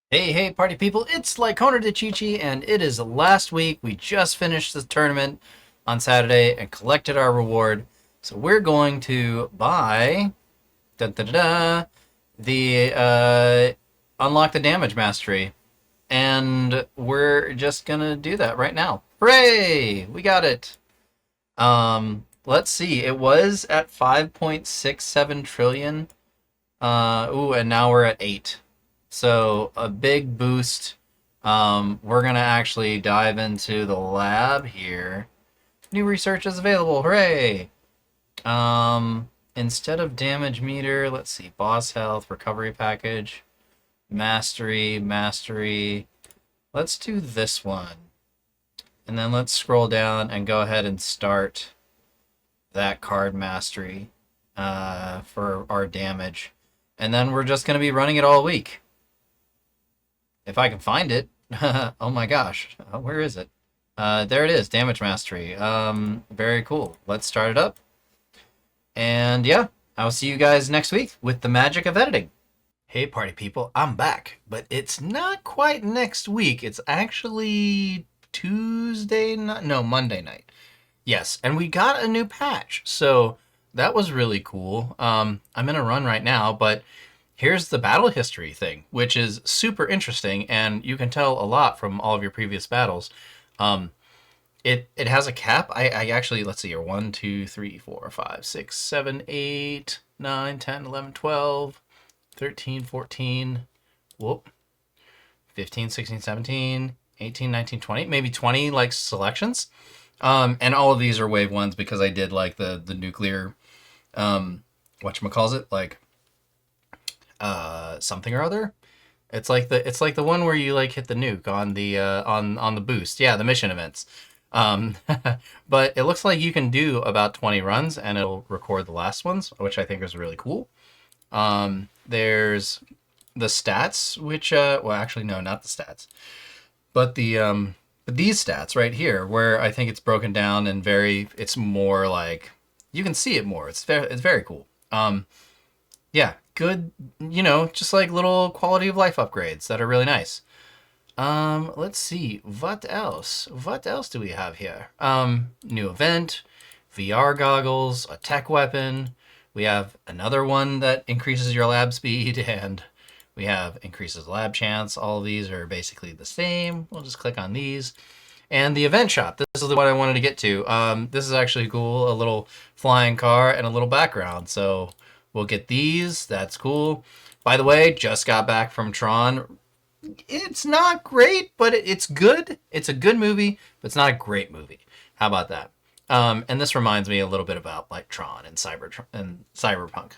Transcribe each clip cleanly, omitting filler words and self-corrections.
Hey, party people, it's Lycona de Chichi, and it is last week. We just finished the tournament on Saturday and collected our reward. So we're going to buy da, da, da, da, the unlock the damage mastery. And we're just gonna do that right now. Hooray! We got it. Let's see. It was at 5.67 trillion. And now we're at 8. So a big boost. We're gonna actually dive into the lab here. New research is available. Hooray! Instead of damage meter, let's see. Boss health, recovery package, mastery. Let's do this one. And then let's scroll down and go ahead and start that card mastery for our damage. And then we're just going to be running it all week. If I can find it. Oh my gosh. Where is it? There it is. Damage mastery. Very cool. Let's start it up. And yeah, I'll see you guys next week with the magic of editing. Hey, party people. I'm back. But it's not quite next week. It's actually Tuesday night. No, Monday night. Yes, and we got a new patch, so that was really cool. I'm in a run right now, but here's the battle history thing, which is super interesting, and you can tell a lot from all of your previous battles. It has a cap. I actually, let's see here, 1, 2, 3, 4, 5, 6, 7, 8, 9, 10, 11, 12, 13, 14, whoop, 15, 16, 17, 18, 19, 20, maybe 20 like selections. And all of these are wave ones because I did like the nuclear, whatchamacallit, like, something or other. It's like the one where you like hit the nuke on the on the boost. Yeah, the mission events. Um, but it looks like you can do about 20 runs and it'll record the last ones, which I think is really cool. There's the stats, which well, actually no, not the stats, but but these stats right here, where I think it's broken down and it's more like you can see it more. It's very cool. Yeah, good. Just like little quality of life upgrades that are really nice. Let's see. What else? What else do we have here? New event, VR goggles, a tech weapon. We have another one that increases your lab speed, and we have increases lab chance. All of these are basically the same. We'll just click on these. And the event shop. This is the one I wanted to get to. This is actually cool. A little flying car and a little background. So we'll get these. That's cool. By the way, just got back from Tron. It's not great, but it's good. It's a good movie, but it's not a great movie. How about that? And this reminds me a little bit about like Tron and Cyberpunk.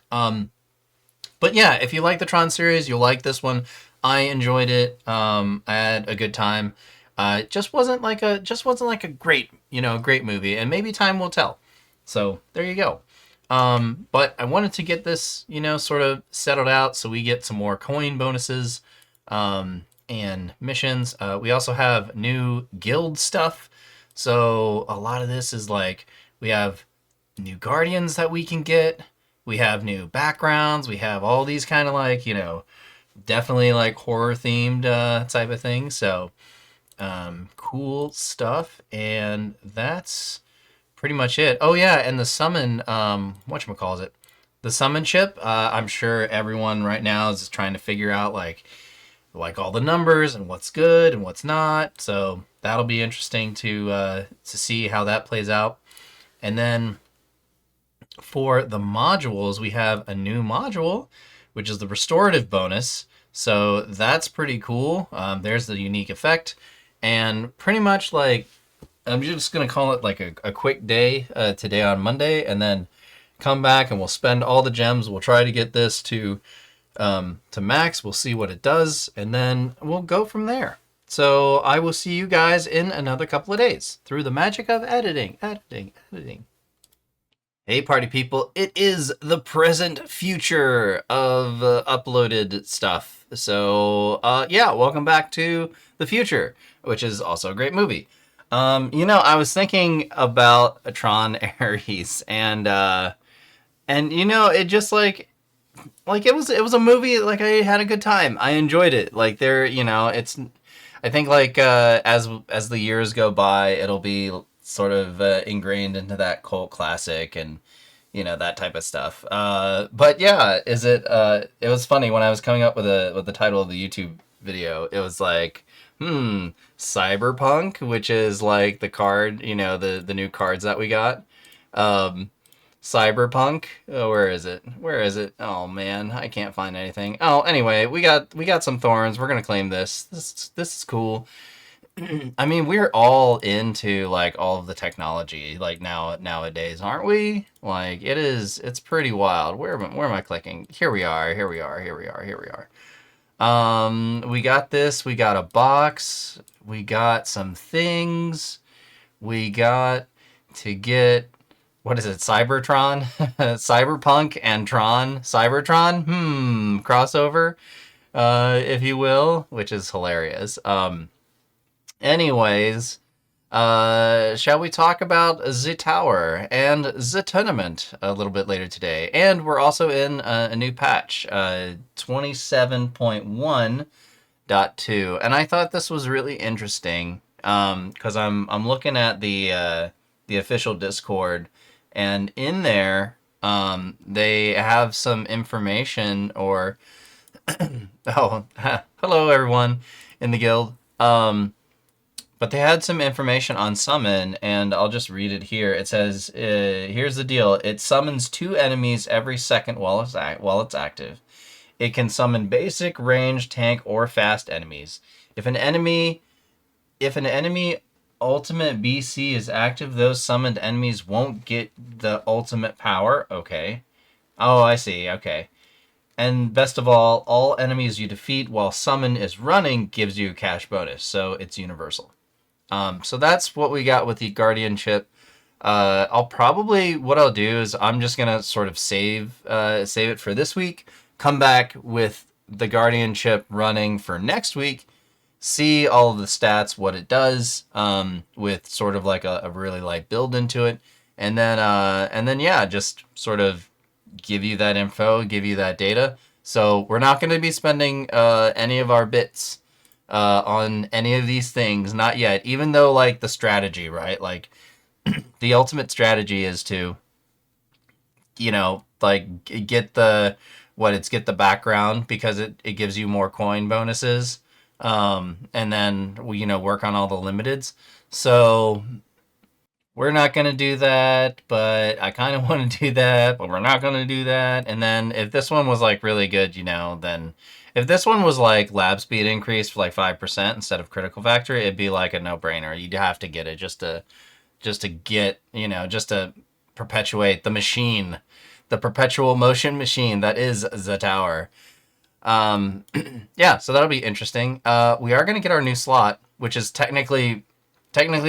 But yeah, if you like the Tron series, you'll like this one. I enjoyed it. I had a good time. It just wasn't like a great movie, and maybe time will tell. So there you go. But I wanted to get this, sort of settled out so we get some more coin bonuses and missions. We also have new guild stuff. So a lot of this is like we have new guardians that we can get. We have new backgrounds. We have all these kind of like, definitely like horror themed type of things. So cool stuff. And that's pretty much it. Oh yeah, and the summon, whatchamacallit, the summon chip. I'm sure everyone right now is just trying to figure out like all the numbers and what's good and what's not. So that'll be interesting to see how that plays out. And then for the modules, we have a new module, which is the restorative bonus. So that's pretty cool. There's the unique effect. And pretty much like, I'm just going to call it like a quick day today on Monday, and then come back and we'll spend all the gems. We'll try to get this to max. We'll see what it does, and then we'll go from there. So I will see you guys in another couple of days through the magic of editing. Hey, party people. It is the present future of uploaded stuff. So, yeah, welcome back to the future, which is also a great movie. I was thinking about Tron Ares, and it just like like it was a movie. Like I had a good time. I enjoyed it. Like there, it's. I think like as the years go by, it'll be sort of ingrained into that cult classic and that type of stuff. But yeah, is it? It was funny when I was coming up with the title of the YouTube video. It was like, Cyberpunk, which is like the card, the new cards that we got. Um, Cyberpunk. Oh, where is it? Where is it? Oh man, I can't find anything. Oh, anyway, we got some thorns. We're gonna claim this. This is cool. I mean, we're all into like all of the technology like nowadays, aren't we? Like it's pretty wild. Where am I clicking? Here we are. Here we are. Here we are. Here we are. We got this. We got a box. We got some things. We got to get what is it? Cybertron, Cyberpunk and Tron, Cybertron. Crossover, if you will, which is hilarious. Anyways, shall we talk about the tower and the tournament a little bit later today? And we're also in a new patch, 27.1.2, and I thought this was really interesting because I'm looking at the official Discord, and in there they have some information or oh hello everyone in the guild. But they had some information on summon, and I'll just read it here. It says, here's the deal. It summons 2 enemies every second while it's active. It can summon basic, range, tank, or fast enemies. If an enemy ultimate BC is active, those summoned enemies won't get the ultimate power. Okay. Oh, I see. Okay. And best of all enemies you defeat while summon is running gives you a cash bonus, so it's universal. So that's what we got with the guardianship. What I'll do is I'm just gonna sort of save it for this week. Come back with the guardianship running for next week. See all of the stats, what it does, with sort of like a really light build into it, and then yeah, just sort of give you that info, give you that data. So we're not going to be spending any of our bits on any of these things, not yet, even though like the strategy, right? Like the ultimate strategy is to, like get get the background because it gives you more coin bonuses. And then we, work on all the limiteds. So we're not going to do that, but I kind of want to do that, but we're not going to do that. And then if this one was like really good, then if this one was like lab speed increase for like 5% instead of critical factor, it'd be like a no-brainer. You'd have to get it just to get, just to perpetuate the machine, the perpetual motion machine that is the tower. Yeah, so that'll be interesting. We are going to get our new slot, which is technically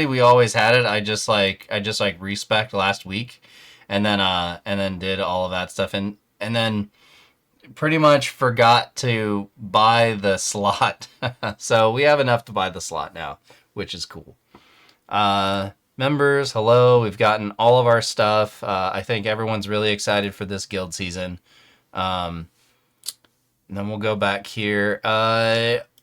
we always had it. I just respec last week and then did all of that stuff and then pretty much forgot to buy the slot. So we have enough to buy the slot now, which is cool. Members, hello. We've gotten all of our stuff. I think everyone's really excited for this guild season. And then we'll go back here.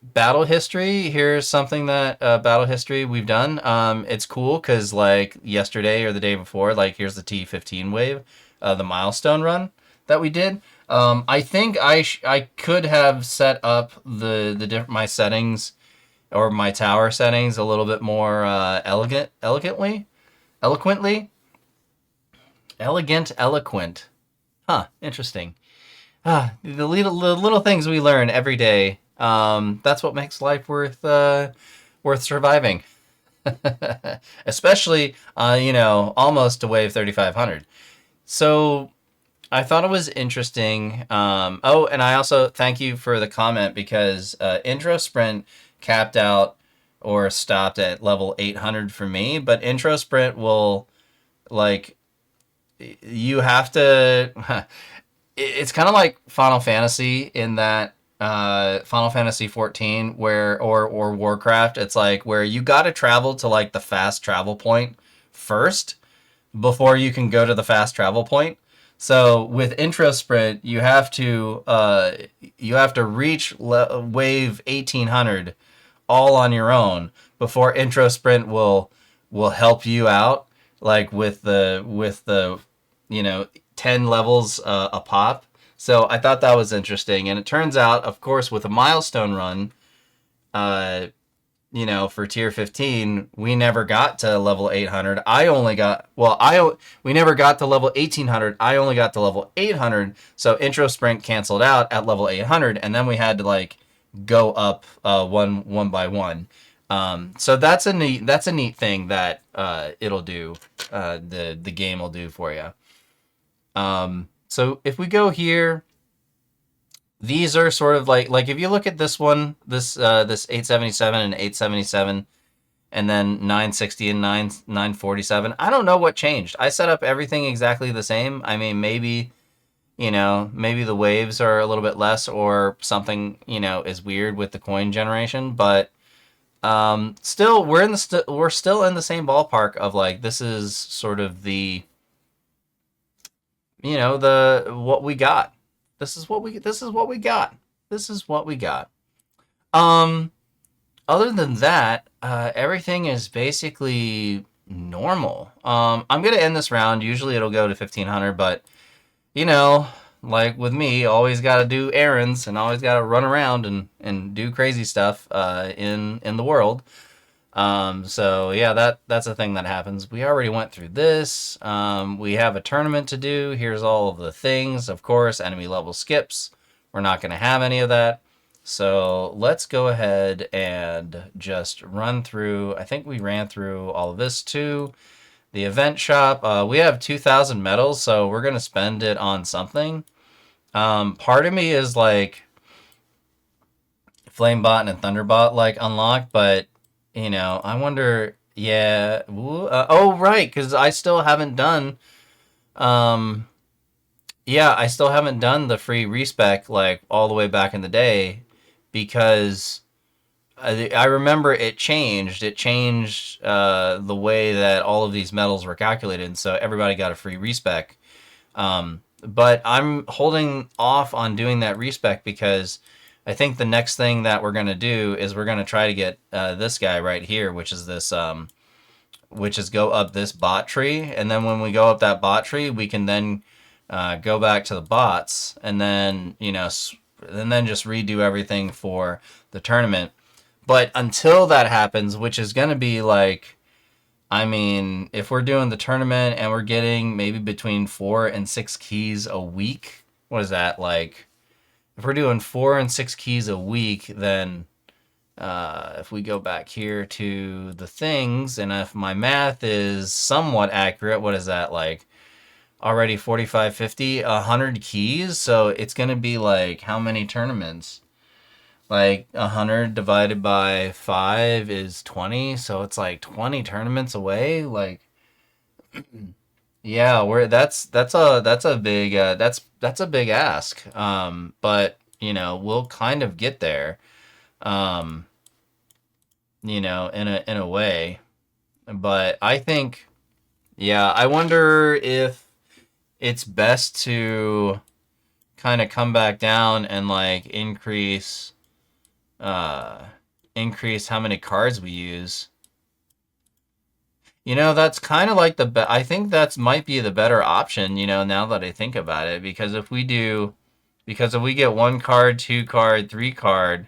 Battle history. Here's something that battle history we've done. It's cool because like yesterday or the day before, like here's the T15 wave, the milestone run that we did. I think I could have set up my settings or my tower settings a little bit more eloquent. Huh, interesting. The little things we learn every day. That's what makes life worth surviving. Especially, almost to wave 3500. So I thought it was interesting. Oh, and I also thank you for the comment because intro sprint capped out or stopped at level 800 for me, but intro sprint will like you have to. It's kind of like Final Fantasy in that Final Fantasy 14 or Warcraft. It's like where you got to travel to like the fast travel point first before you can go to the fast travel point. So with intro sprint, you have to reach wave 1800 all on your own before intro sprint will help you out, like with the 10 levels a pop. So I thought that was interesting, and it turns out, of course, with a milestone run, uh, for tier 15, we never got to level 800. We never got to level 1800. I only got to level 800. So intro sprint canceled out at level 800, and then we had to like go up one by one. So that's a neat thing that it'll do. The game will do for you. So if we go here, these are sort of like if you look at this one, this 877 and 877, and then 960 and 947. I don't know what changed. I set up everything exactly the same. I mean, maybe the waves are a little bit less, or something is weird with the coin generation, but still we're still in the same ballpark of like, this is sort of the the what we got. This is what we got. This is what we got. Um, Other than that, everything is basically normal. I'm gonna end this round. Usually it'll go to 1500, but you know, like with me, always got to do errands and always got to run around and do crazy stuff in the world. So yeah, that's a thing that happens. We already went through this. We have a tournament to do. Here's all of the things. Of course, enemy level skips. We're not going to have any of that. So let's go ahead and just run through. I think we ran through all of this too. The event shop. We have 2,000 medals, so we're going to spend it on something. Part of me is like Flamebot and Thunderbot like unlocked, but I wonder. Yeah. Oh, right, because I still haven't done. Yeah, I still haven't done the free respec like all the way back in the day, because I remember it changed. It changed the way that all of these medals were calculated, and so everybody got a free respec. But I'm holding off on doing that respec because I think the next thing that we're going to do is we're going to try to get this guy right here, which is go up this bot tree. And then when we go up that bot tree, we can then go back to the bots and then, and then just redo everything for the tournament. But until that happens, which is going to be like, I mean, if we're doing the tournament and we're getting maybe between 4 and 6 keys a week, what is that like? If we're doing 4 and 6 keys a week, then if we go back here to the things, and if my math is somewhat accurate, what is that like? Already 45, 50, 100 keys. So it's going to be like, how many tournaments? Like 100 divided by 5 is 20. So it's like 20 tournaments away. Like, yeah, that's a big that's a big ask. But we'll kind of get there. Um, in a way. But I think, yeah, I wonder if it's best to kind of come back down and like increase how many cards we use. That's kind of like I think that's might be the better option, now that I think about it, because if we get 1 card, 2 card, 3 card,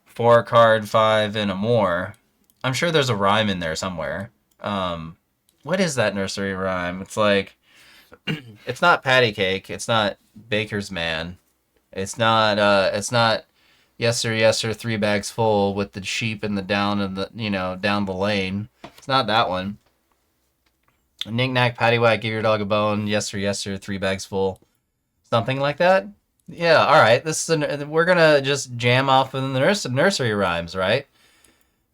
4 card, 5, and a more, I'm sure there's a rhyme in there somewhere. What is that nursery rhyme? It's like, it's not patty cake, it's not baker's man, it's not yes sir, 3 bags full with the sheep in the down and the down the lane. It's not that one. Knick knack paddywhack, give your dog a bone. Yes sir, 3 bags full. Something like that. Yeah, all right. We're gonna just jam off in the nursery rhymes, right?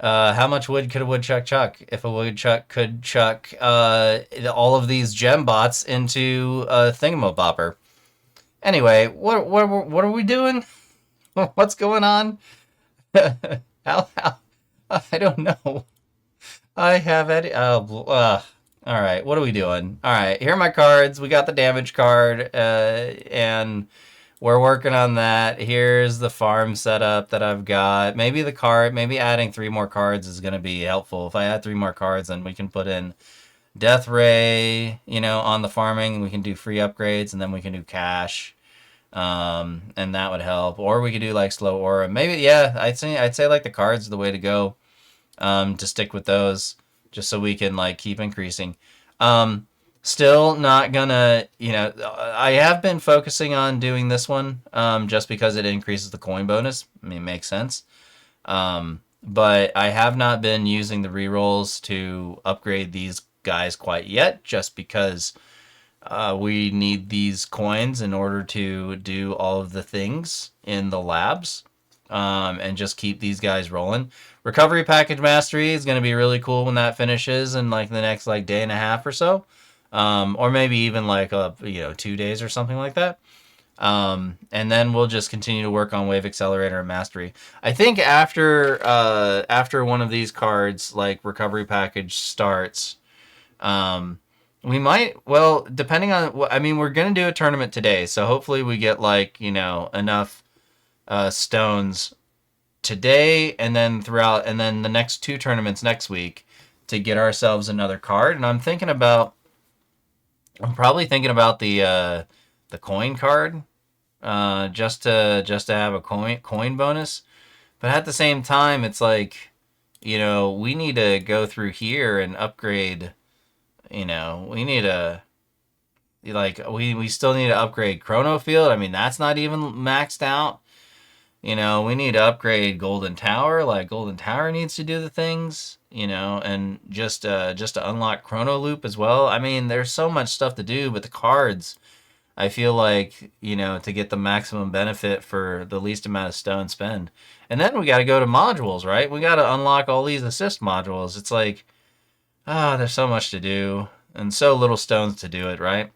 How much wood could a woodchuck chuck? If a woodchuck could chuck all of these gem bots into a thingamabopper. Anyway, what are we doing? What's going on? how I don't know. I have Eddie. All right, what are we doing? All right, here are my cards. We got the damage card, and we're working on that. Here's the farm setup that I've got. Maybe adding 3 more cards is going to be helpful. If I add 3 more cards, then we can put in Death Ray, on the farming. We can do free upgrades, and then we can do cash, and that would help. Or we could do like slow aura. Maybe, yeah, I'd say like the cards are the way to go, to stick with those, just so we can like keep increasing. Um, Still not gonna, I have been focusing on doing this one, just because it increases the coin bonus. I mean, it makes sense. But I have not been using the rerolls to upgrade these guys quite yet, just because we need these coins in order to do all of the things in the labs, and just keep these guys rolling. Recovery package mastery is going to be really cool when that finishes in like the next like day and a half or so, or maybe even like 2 days or something like that. And then we'll just continue to work on wave accelerator and mastery. I think after one of these cards, like recovery package starts, we might, well, depending on, I mean, we're going to do a tournament today, so hopefully we get like, enough stones today and then throughout, and then the next 2 tournaments next week to get ourselves another card. And I'm probably thinking about the coin card, just to have a coin bonus. But at the same time, it's like, we need to go through here and upgrade. We need to, we still need to upgrade Chrono Field. I mean, that's not even maxed out. We need to upgrade Golden Tower. Like Golden Tower needs to do the things, and just to unlock Chrono Loop as well. I mean, there's so much stuff to do, but the cards, I feel like, to get the maximum benefit for the least amount of stone spend. And then we got to go to modules, right? We got to unlock all these assist modules. It's like, there's so much to do and so little stones to do it, right?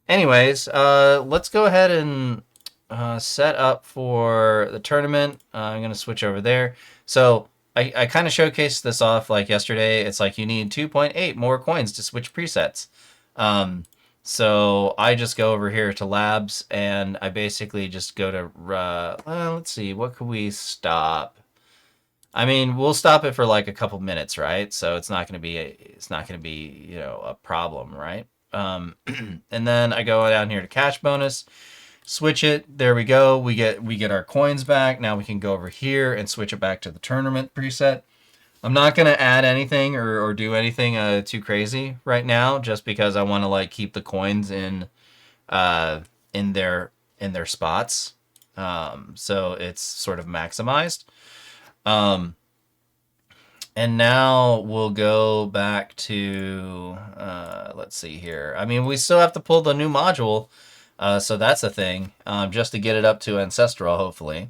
Anyways, let's go ahead and set up for the tournament. I'm going to switch over there. So I kind of showcased this off like yesterday. It's like you need 2.8 more coins to switch presets. So I just go over here to labs and I basically just go to, let's see, what could we stop? I mean, we'll stop it for like a couple minutes, right? So it's not going to be, a problem, right? And then I go down here to cash bonus, switch it. There we go. We get our coins back. Now we can go over here and switch it back to the tournament preset. I'm not going to add anything or do anything too crazy right now, just because I want to like keep the coins uh, in their spots. So it's sort of maximized. And now we'll go back to, let's see here. I mean, we still have to pull the new module, so that's a thing, just to get it up to Ancestral, hopefully.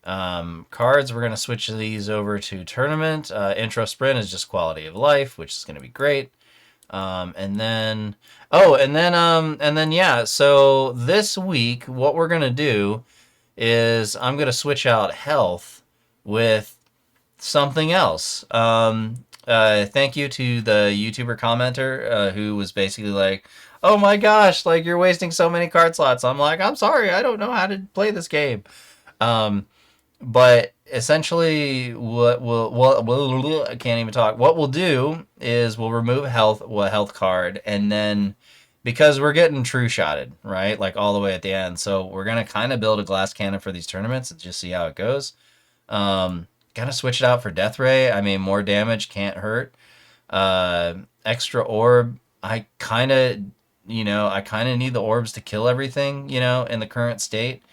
Cards, we're going to switch these over to Tournament. Intro Sprint is just quality of life, which is going to be great. And then, yeah, so this week, what we're going to do is I'm going to switch out health with something else. Thank you to the YouTuber commenter who was basically like, "Oh my gosh, like you're wasting so many card slots." I'm like, "I'm sorry, I don't know how to play this game." But essentially, I can't even talk. What we'll do is we'll remove a health card, and then because we're getting true shotted, right, like all the way at the end, so we're gonna kind of build a glass cannon for these tournaments and just see how it goes. Gotta switch it out for Death Ray. I mean, more damage can't hurt. Extra orb. I kind of need the orbs to kill everything, in the current state.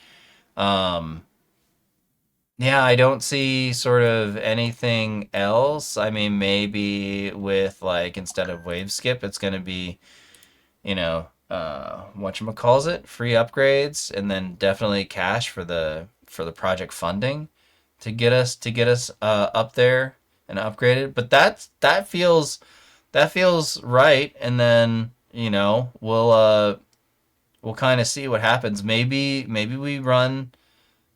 Yeah, I don't see sort of anything else. I mean, maybe with like instead of wave skip, it's gonna be, whatchamacallit, free upgrades, and then definitely cash for the project funding to get us up there and upgraded. But that feels right. And then we'll kind of see what happens. Maybe we run.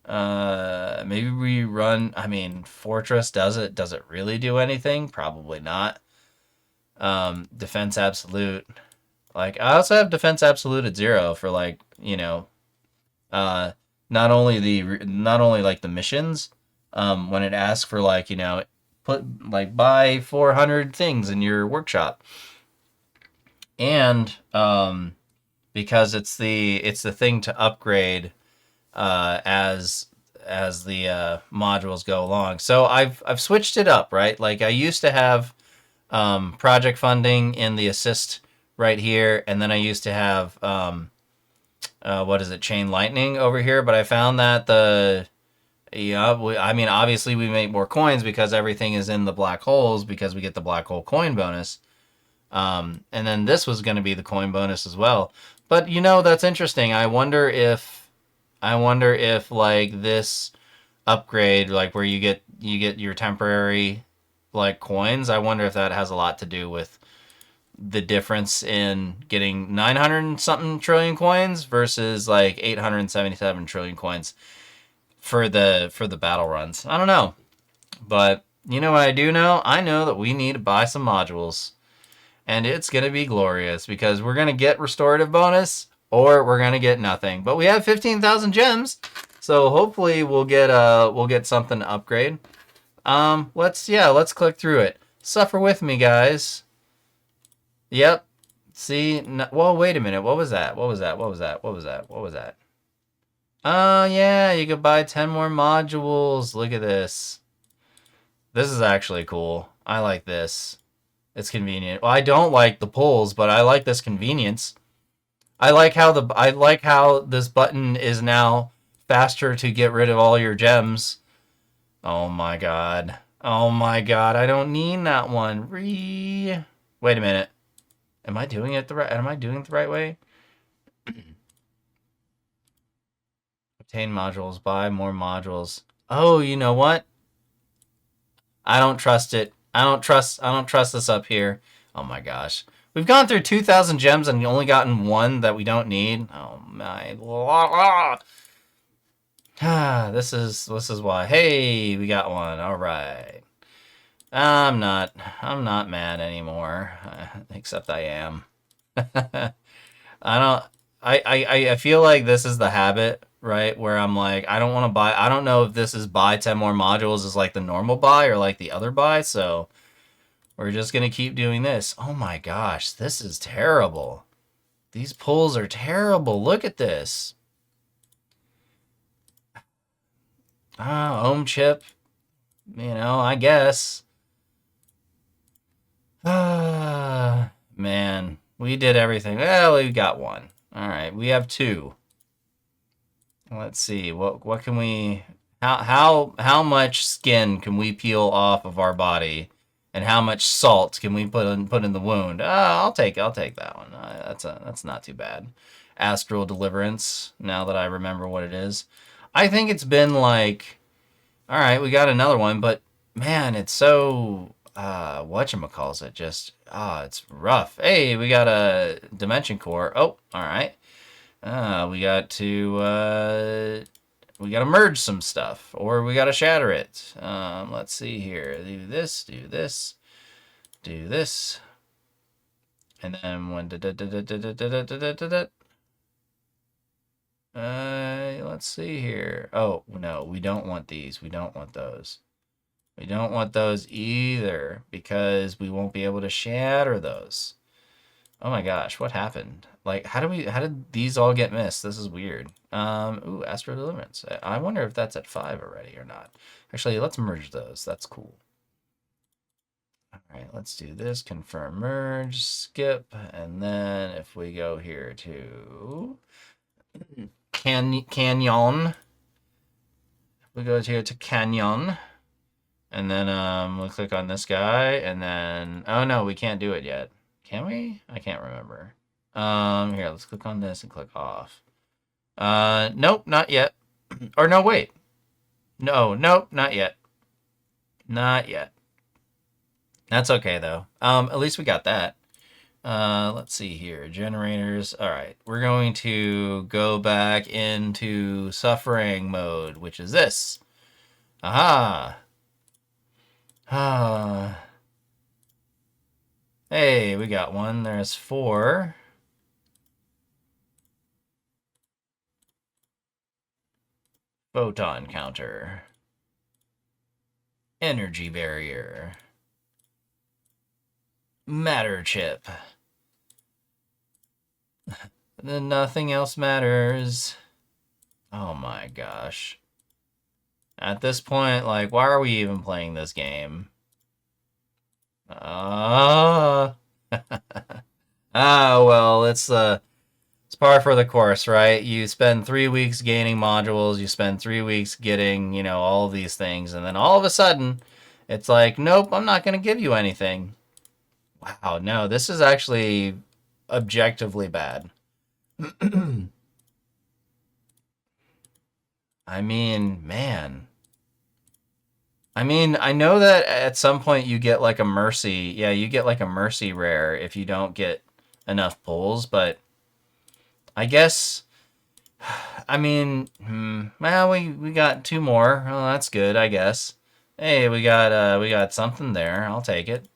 I mean, Fortress does it really do anything? Probably not. Defense absolute. Like, I also have defense absolute at 0 for, like, you know, uh, not only like the missions, when it asks for, like, you know, buy 400 things in your workshop, and because it's the thing to upgrade as the modules go along. So I've switched it up, right? Like, I used to have project funding in the assist right here, and then I used to have what is it, chain lightning over here. But I found that I mean, obviously we make more coins because everything is in the black holes because we get the black hole coin bonus. And then this was going to be the coin bonus as well. But you know, that's interesting. I wonder if like this upgrade, like where you get your temporary like coins, I wonder if that has a lot to do with the difference in getting 900 something trillion coins versus like 877 trillion coins for the battle runs. I don't know. But you know what I do know? I know that we need to buy some modules. And it's going to be glorious because we're going to get restorative bonus or we're going to get nothing. But we have 15,000 gems. So hopefully we'll get something to upgrade. Let's click through it. Suffer with me, guys. Yep. See, well, wait a minute. What was that? Oh, yeah, you could buy 10 more modules. Look at this. This is actually cool. I like this. It's convenient. Well, I don't like the pulls, but I like this convenience. I like how this button is now faster to get rid of all your gems. Oh my god. Oh my god, I don't need that one. Wait a minute. Am I doing it the right way? Obtain modules, buy more modules. Oh, you know what? I don't trust it. I don't trust this up here. Oh my gosh. We've gone through 2,000 gems and only gotten one that we don't need. Oh my. This is why. Hey, we got one. All right. I'm not mad anymore. Except I am. I don't I feel like this is the habit, right? Where I'm like, I don't want to buy. I don't know if this is buy 10 more modules is like the normal buy or like the other buy. So we're just going to keep doing this. Oh my gosh, this is terrible. These pulls are terrible. Look at this. Ohm chip. You know, I guess. Man, we did everything. Well, we got one. All right, we have two. Let's see. What can we how much skin can we peel off of our body, and how much salt can we put in the wound? I'll take that one. That's not too bad. Astral deliverance. Now that I remember what it is, I think it's been like, all right, we got another one, but man, it's so whatchamacallit, just it's rough. Hey, we got a dimension core. Oh, all right. We got to merge some stuff, or we got to shatter it. Let's see here. Do this, and then when let's see here. Oh no, we don't want these. We don't want those. We don't want those either because we won't be able to shatter those. Oh my gosh, what happened? Like, how did these all get missed? This is weird. Ooh, Astro Deliverance. I wonder if that's at 5 already or not. Actually, let's merge those. That's cool. All right, let's do this. Confirm merge, skip, and then if we go here to Canyon, we go here to Canyon, and then we'll click on this guy, and then oh no, we can't do it yet. Can we? I can't remember. Here, let's click on this and click off. Nope, not yet. Or no, wait. No, nope, not yet. Not yet. That's okay though. At least we got that. Let's see here. Generators. All right, we're going to go back into suffering mode, which is this. Aha. Hey, we got one. There's 4. Photon counter. Energy barrier. Matter chip. Then nothing else matters. Oh my gosh. At this point, like, why are we even playing this game? Ah. Well, it's par for the course, right? You spend 3 weeks gaining modules, you spend 3 weeks getting, all of these things, and then all of a sudden, it's like, nope, I'm not going to give you anything. Wow, no, this is actually objectively bad. I mean, man. I mean, I know that at some point you get like a mercy. Yeah, you get like a mercy rare if you don't get enough pulls, but I guess I mean, well, we got 2 more. Oh, that's good, I guess. Hey, we got something there. I'll take it.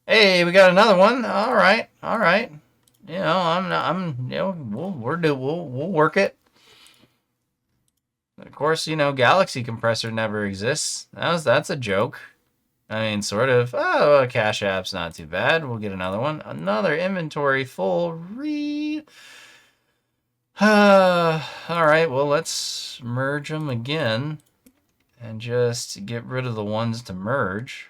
Hey, we got another one. All right. All right. We'll work it. Of course, Galaxy Compressor never exists. That's a joke. I mean, sort of. Oh, a Cash App's not too bad. We'll get another one. Another inventory full. All right, well, let's merge them again and just get rid of the ones to merge.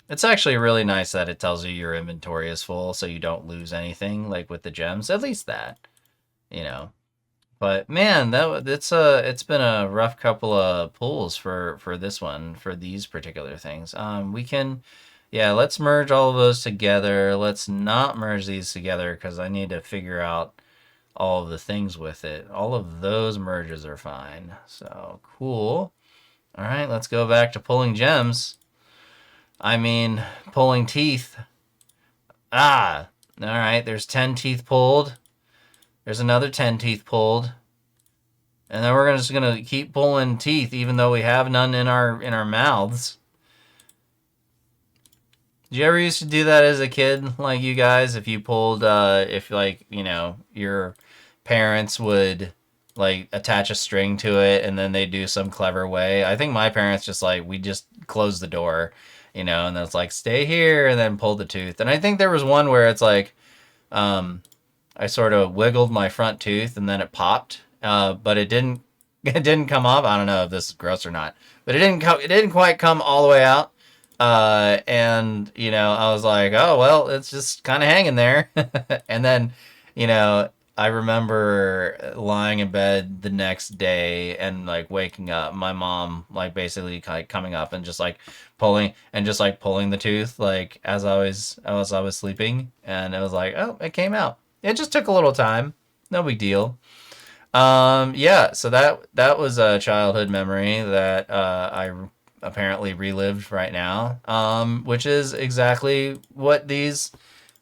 It's actually really nice that it tells you your inventory is full so you don't lose anything, like with the gems. At least that, you know. But man, it's been a rough couple of pulls for this one, for these particular things. We can, yeah, let's merge all of those together. Let's not merge these together because I need to figure out all of the things with it. All of those merges are fine. So cool. All right, let's go back to pulling gems. I mean, pulling teeth. Ah, all right, there's 10 teeth pulled. There's another 10 teeth pulled. And then we're just gonna keep pulling teeth even though we have none in our mouths. Did you ever used to do that as a kid, like you guys? If you pulled, if like, your parents would like attach a string to it and then they do some clever way. I think my parents just like, we just closed the door, and it's like, stay here, and then pull the tooth. And I think there was one where it's like, I sort of wiggled my front tooth and then it popped, but it didn't it didn't come off. I don't know if this is gross or not, but it didn't quite come all the way out. And I was like, oh well, it's just kind of hanging there. And then, I remember lying in bed the next day and like waking up, my mom like basically like coming up and just like pulling the tooth like as I was sleeping, and it was like, oh, it came out. It just took a little time. No big deal. Yeah, so that was a childhood memory that I apparently relived right now, which is exactly what these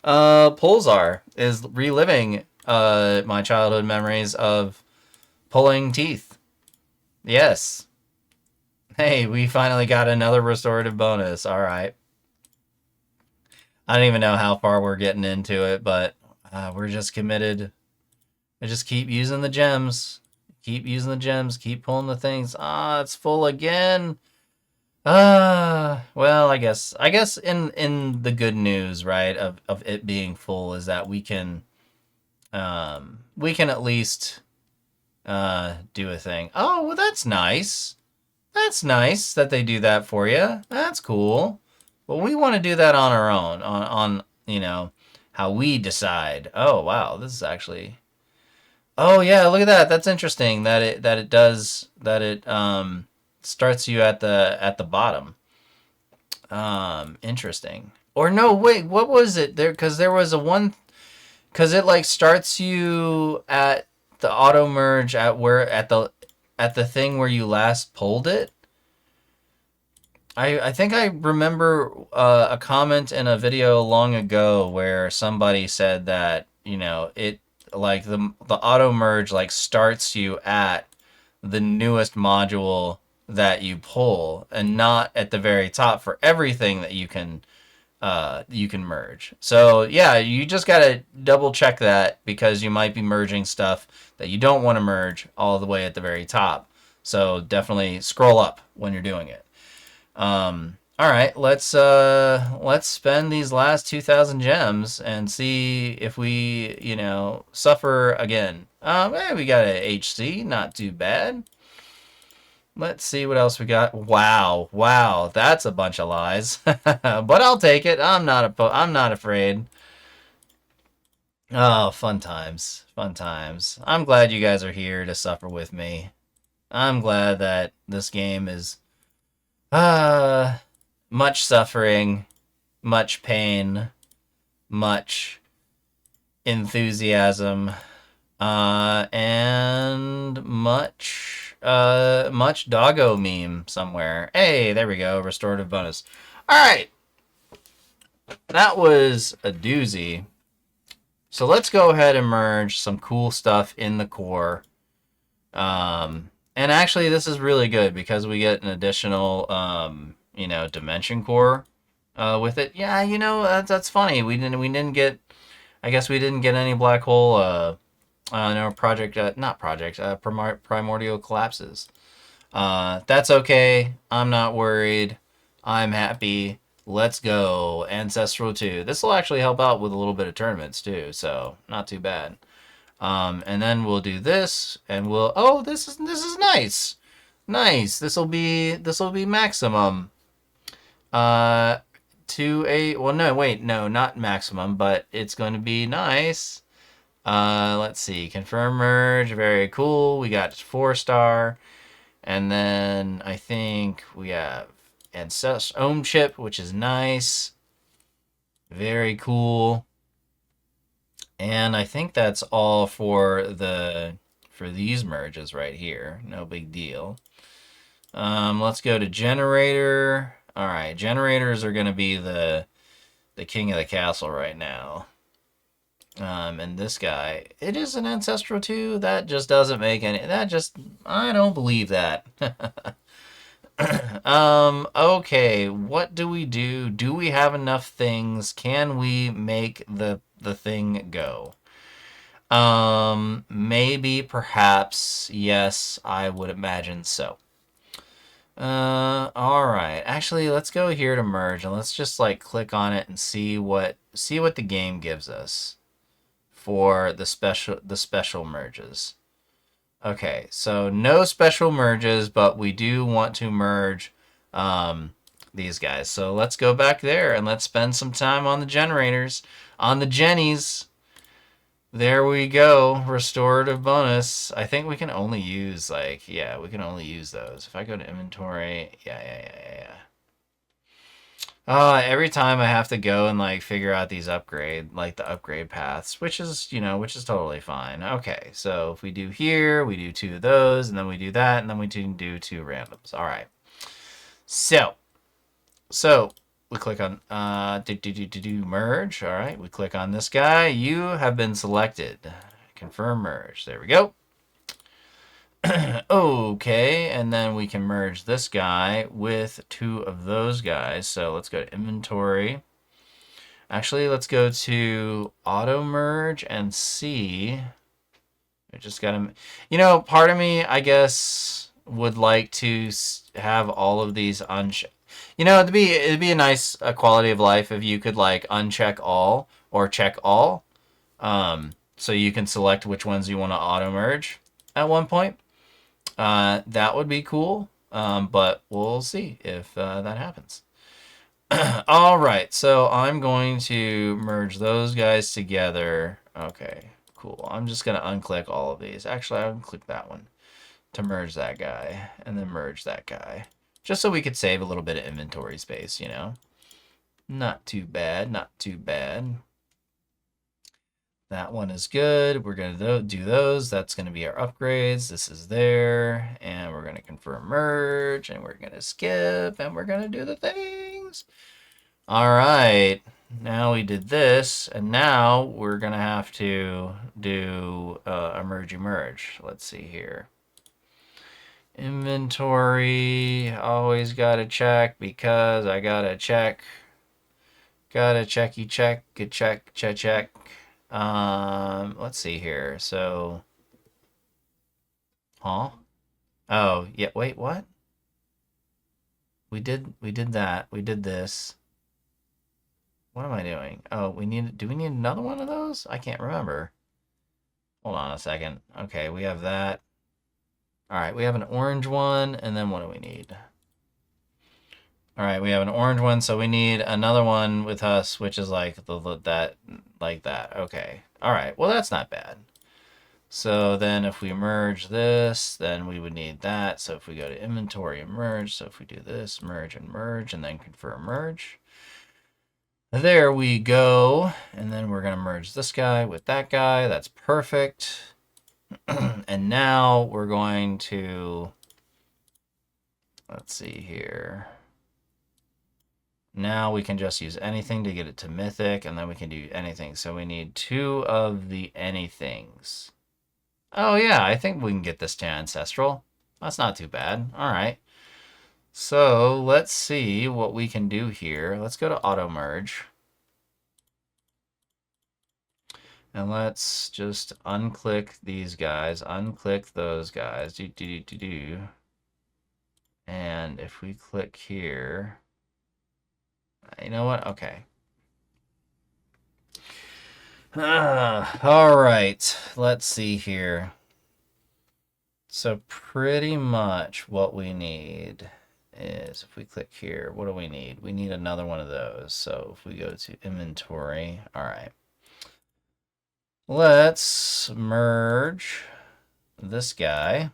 pulls are, is reliving my childhood memories of pulling teeth. Yes. Hey, we finally got another restorative bonus. All right. I don't even know how far we're getting into it, but we're just committed. I just keep using the gems. Keep using the gems. Keep pulling the things. Ah, it's full again. Well, I guess in the good news, right, of it being full is that we can at least do a thing. Oh, well, that's nice. That's nice that they do that for you. That's cool. But we want to do that on our own, on how we decide. Oh, wow, this is actually. Oh yeah, look at that. That's interesting that it does that. It starts you at the bottom. Interesting. Or no, wait, what was it there? Because there was a one. Because it like starts you at the auto merge at the thing where you last pulled it. I think I remember a comment in a video long ago where somebody said that it like the auto merge like starts you at the newest module that you pull and not at the very top for everything that you can you can merge. So yeah, you just gotta double check that because you might be merging stuff that you don't want to merge all the way at the very top. So definitely scroll up when you're doing it. All right, let's spend these last 2,000 gems and see if we, suffer again. We got a HC, not too bad. Let's see what else we got. Wow, that's a bunch of lies, but I'll take it. I'm not afraid. Oh, fun times, fun times. I'm glad you guys are here to suffer with me. I'm glad that this game is uh much suffering, much pain, much enthusiasm, and much doggo meme somewhere. Hey, there we go, restorative bonus. All right, that was a doozy. So let's go ahead and merge some cool stuff in the core. And actually, this is really good because we get an additional, dimension core with it. Yeah, that's funny. We didn't get. I guess we didn't get any black hole. No project. Not project. Primordial collapses. That's okay. I'm not worried. I'm happy. Let's go. Ancestral 2. This will actually help out with a little bit of tournaments too, so not too bad. And then we'll do this, and this is nice. Nice. This will be maximum. No, not maximum, but it's going to be nice. Let's see. Confirm merge. Very cool. We got 4-star. And then I think we have Ohm chip, which is nice. Very cool. And I think that's all for these merges right here. No big deal. Let's go to generator. All right, generators are going to be the king of the castle right now. And this guy, it is an ancestral 2. That just doesn't make any. I don't believe that. Okay, what do we do? Do we have enough things? Can we make the thing go? Maybe, perhaps, yes, I would imagine so. All right. Actually, let's go here to merge and let's just click on it and see what the game gives us for the special merges. Okay, so no special merges, but we do want to merge these guys. So let's go back there and let's spend some time on the generators, on the jennies. There we go. Restorative bonus. I think we can only use we can only use those. If I go to inventory, yeah. Every time I have to go and figure out these the upgrade paths, which is totally fine. Okay, so if we do here, we do 2 of those, and then we do that, and then we do 2 randoms. All right. So we click on merge. All right, we click on this guy. You have been selected. Confirm merge. There we go. Okay, and then we can merge this guy with 2 of those guys. So let's go to inventory. Actually, let's go to auto merge and see. I just gotta, part of me, I guess, would like to have all of these unchecked. It'd be a nice quality of life if you could uncheck all or check all, so you can select which ones you want to auto merge at one point. That would be cool, but we'll see if that happens. All right, so I'm going to merge those guys together. Okay, cool. I'm just going to unclick all of these. Actually, I'll click that one to merge that guy, and then merge that guy. Just so we could save a little bit of inventory space, Not too bad, not too bad. That one is good. We're going to do those. That's going to be our upgrades. This is there. And we're going to confirm merge. And we're going to skip. And we're going to do the things. All right. Now we did this. And now we're going to have to do a merge. Let's see here. Inventory. Always got to check because I got to check. Got a checky check, good check, check, check. Let's see here. So, huh? Oh, yeah, wait, what? We did that. We did this. What am I doing? Oh, do we need another one of those? I can't remember. Hold on a second. Okay, we have that. All right, we have an orange one, and then what do we need? All right, we have an orange one, so we need another one with us, which is like like that. Okay. All right. Well, that's not bad. So then if we merge this, then we would need that. So if we go to inventory and merge, so if we do this, merge, and then confirm merge. There we go. And then we're going to merge this guy with that guy. That's perfect. And now we're going to, let's see here. Now we can just use anything to get it to mythic, and then we can do anything. So we need 2 of the anythings. Oh yeah, I think we can get this to ancestral. That's not too bad. All right. So let's see what we can do here. Let's go to auto merge. And let's just unclick these guys, unclick those guys. And if we click here, you know what? Okay. All right, let's see here. So pretty much what we need is, if we click here, what do we need? We need another one of those. So if we go to inventory, all right. Let's merge this guy.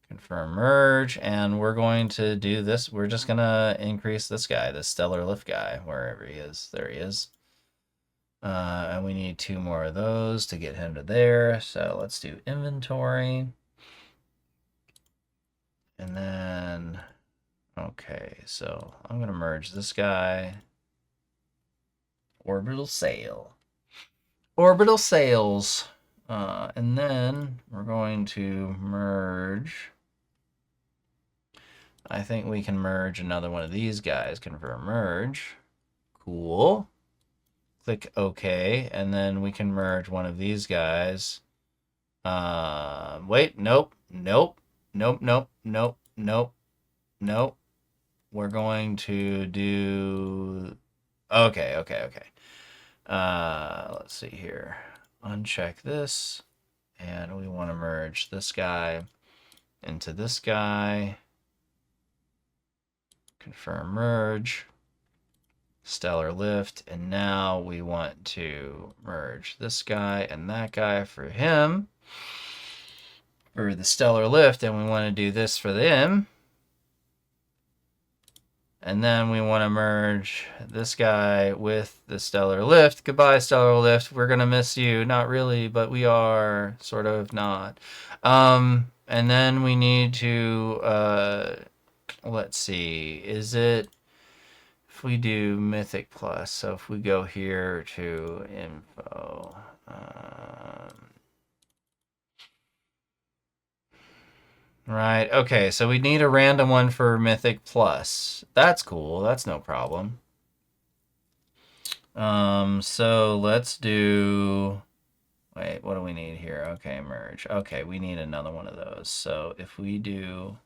Confirm merge, and we're going to do this. We're just gonna increase this guy, the stellar lift guy, wherever he is. There he is. And we need 2 more of those to get him to there. So let's do inventory. And then, okay, so I'm going to merge this guy. Orbital sail. Orbital sails. And then we're going to merge. I think we can merge another one of these guys. Confirm merge. Cool. Click OK, and then we can merge one of these guys. Wait, nope. We're going to do... Okay. Let's see here. Uncheck this, and we want to merge this guy into this guy. Confirm merge. Stellar lift, and now we want to merge this guy and that guy for him, for the stellar lift, and we want to do this for them, and then we want to merge this guy with the stellar lift. Goodbye, stellar lift, we're gonna miss you. Not really, but we are sort of not. And then we need to let's see, is it, if we do Mythic Plus, so if we go here to info, right, okay, so we need a random one for Mythic Plus. That's cool, that's no problem. So let's do, wait, what do we need here? Okay, merge. Okay, we need another one of those. So if we do...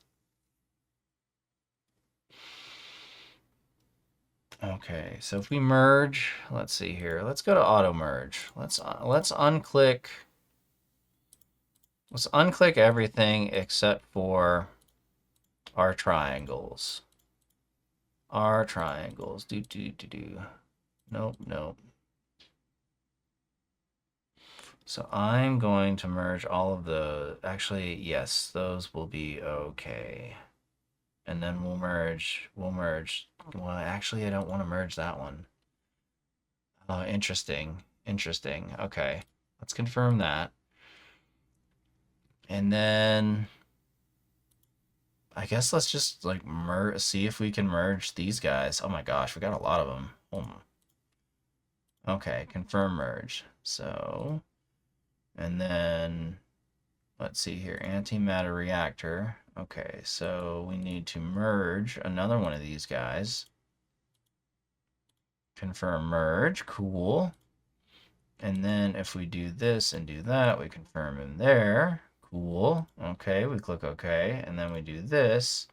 Okay, so if we merge, let's see here. Let's go to auto merge. Let's unclick. Let's unclick everything except for our triangles. Our triangles. Nope. So I'm going to merge all of the. Actually, yes, those will be okay. And then we'll merge. Well, actually, I don't want to merge that one. Oh, interesting. Okay, let's confirm that. And then I guess let's just like see if we can merge these guys. Oh my gosh, we got a lot of them. Okay, confirm merge. So, and then let's see here, antimatter reactor. Okay, so we need to merge another one of these guys. Confirm merge. Cool. And then if we do this and do that, we confirm in there. Cool. Okay, we click OK. And then we do this.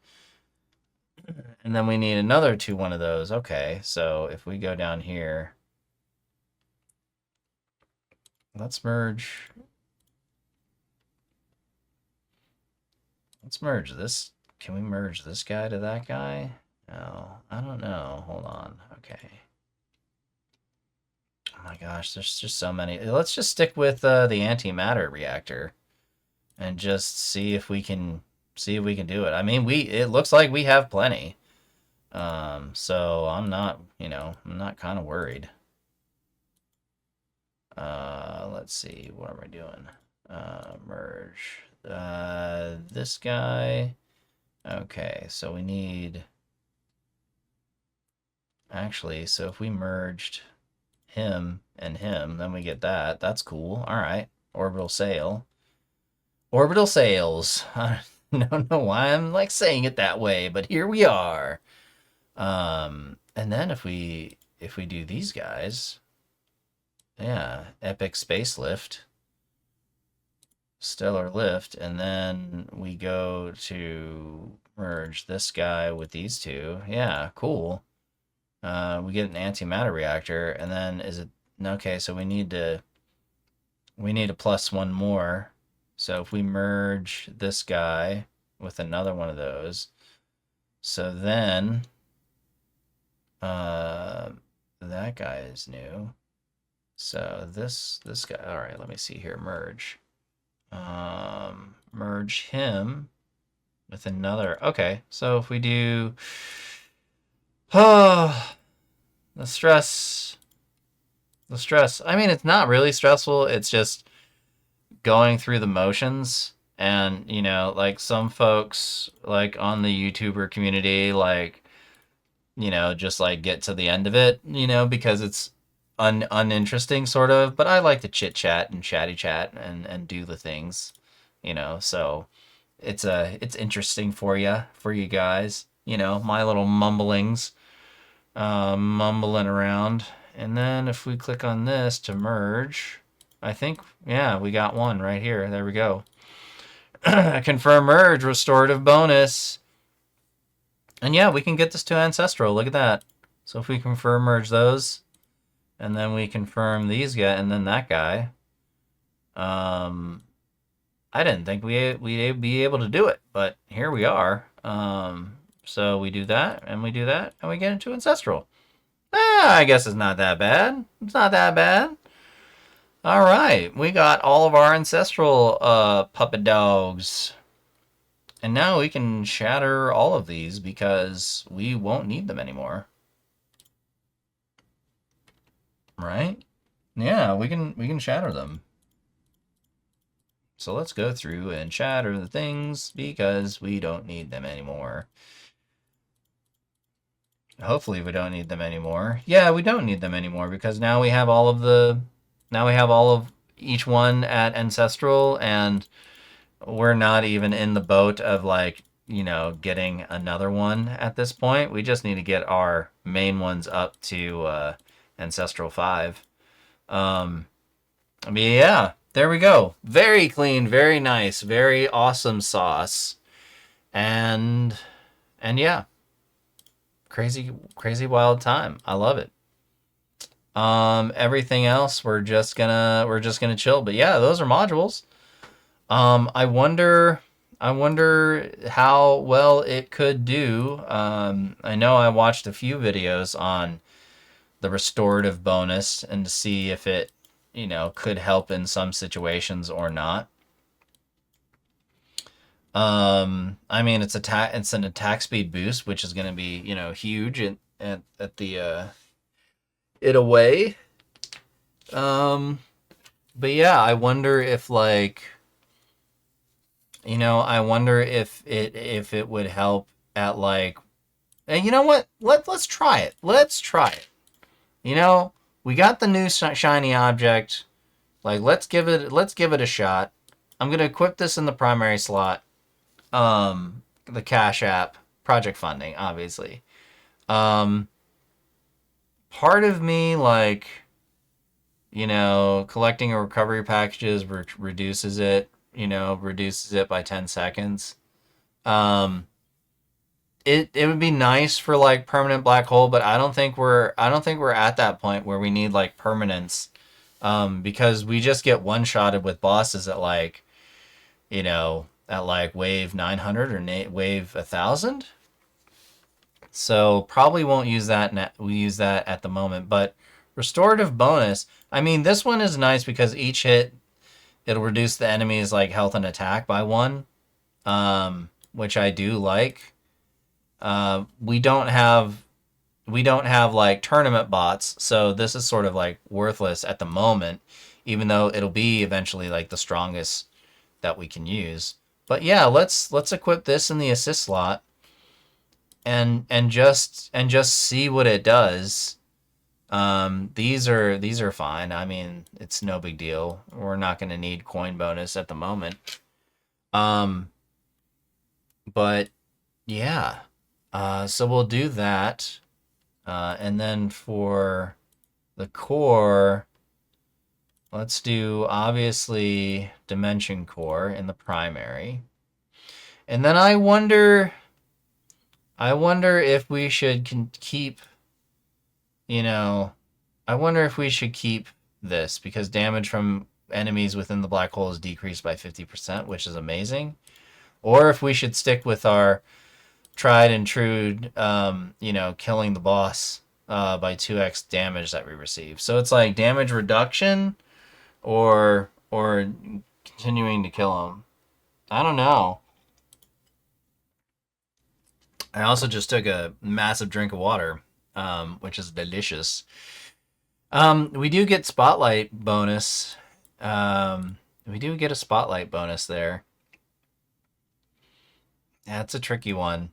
And then we need another one of those. Okay, so if we go down here, let's merge. Let's merge this. Can we merge this guy to that guy? No, I don't know. Hold on. Okay. Oh my gosh, there's just so many. Let's just stick with the antimatter reactor and just see if we can do it. I mean, it looks like we have plenty. So I'm not, I'm not kind of worried. Let's see, what am I doing? Merge this guy. Okay, so we need, actually, so if we merged him and him, then we get that. That's cool. All right, orbital sail. Orbital sails. I don't know why I'm like saying it that way, but here we are. And then if we do these guys, yeah, epic space lift, stellar lift, and then we go to merge this guy with these two. Yeah, cool. We get an antimatter reactor, and then is it okay? So we need to plus one more. So if we merge this guy with another one of those, so then that guy is new. So this guy, all right, let me see here, merge. Merge him with another. Okay, so if we do, oh, the stress. I mean, it's not really stressful. It's just going through the motions. And, like some folks, like on the YouTuber community, like, just like get to the end of it, because it's uninteresting sort of. But I like to chit chat and chatty chat and do the things, so it's interesting for you guys, my little mumblings, mumbling around. And then if we click on this to merge, I think, yeah, we got one right here. There we go. Confirm merge, restorative bonus. And yeah, we can get this to ancestral. Look at that. So if we confirm merge those, and then we confirm these guys, and then that guy. I didn't think we'd be able to do it, but here we are. So we do that, and we do that, and we get into ancestral. I guess it's not that bad. It's not that bad. All right, we got all of our ancestral puppet dogs. And now we can shatter all of these because we won't need them anymore. Right? Yeah, we can shatter them. So let's go through and shatter the things because we don't need them anymore. Hopefully we don't need them anymore. Yeah, we don't need them anymore because now we have all of each one at ancestral, and we're not even in the boat of like, getting another one at this point. We just need to get our main ones up to ancestral 5. Yeah, there we go. Very clean, very nice, very awesome sauce. And yeah. Crazy wild time. I love it. Everything else we're just gonna chill. But yeah, those are modules. I wonder how well it could do. I know I watched a few videos on the restorative bonus and to see if it, could help in some situations or not. I mean, it's an attack speed boost, which is going to be, huge at the it away. But yeah, I wonder if like, I wonder if it would help at like, and you know what? Let's try it. Let's try it. We got the new shiny object. Like, let's give it a shot. I'm going to equip this in the primary slot. The Cash App project funding, obviously. part of me, like, collecting recovery packages reduces it, reduces it by 10 seconds. Um, it would be nice for like permanent black hole, but I don't think we're at that point where we need like permanence. Because we just get one shotted with bosses at like, at like wave 900 or wave 1000. So probably won't use that. We use that at the moment, but restorative bonus. I mean, this one is nice because each hit it'll reduce the enemy's like health and attack by one, which I do like. We don't have like tournament bots, so this is sort of like worthless at the moment, even though it'll be eventually like the strongest that we can use. But yeah, let's equip this in the assist slot and just see what it does. These are fine. I mean, it's no big deal. We're not going to need coin bonus at the moment. But yeah. So we'll do that. And then for the core, let's do obviously Dimension Core in the primary. And then I wonder if we should keep, I wonder if we should keep this because damage from enemies within the black hole is decreased by 50%, which is amazing. Or if we should stick with our tried and true, killing the boss by 2x damage that we receive. So it's like damage reduction or continuing to kill him. I don't know. I also just took a massive drink of water, which is delicious. We do get spotlight bonus. We do get a spotlight bonus there. That's a tricky one.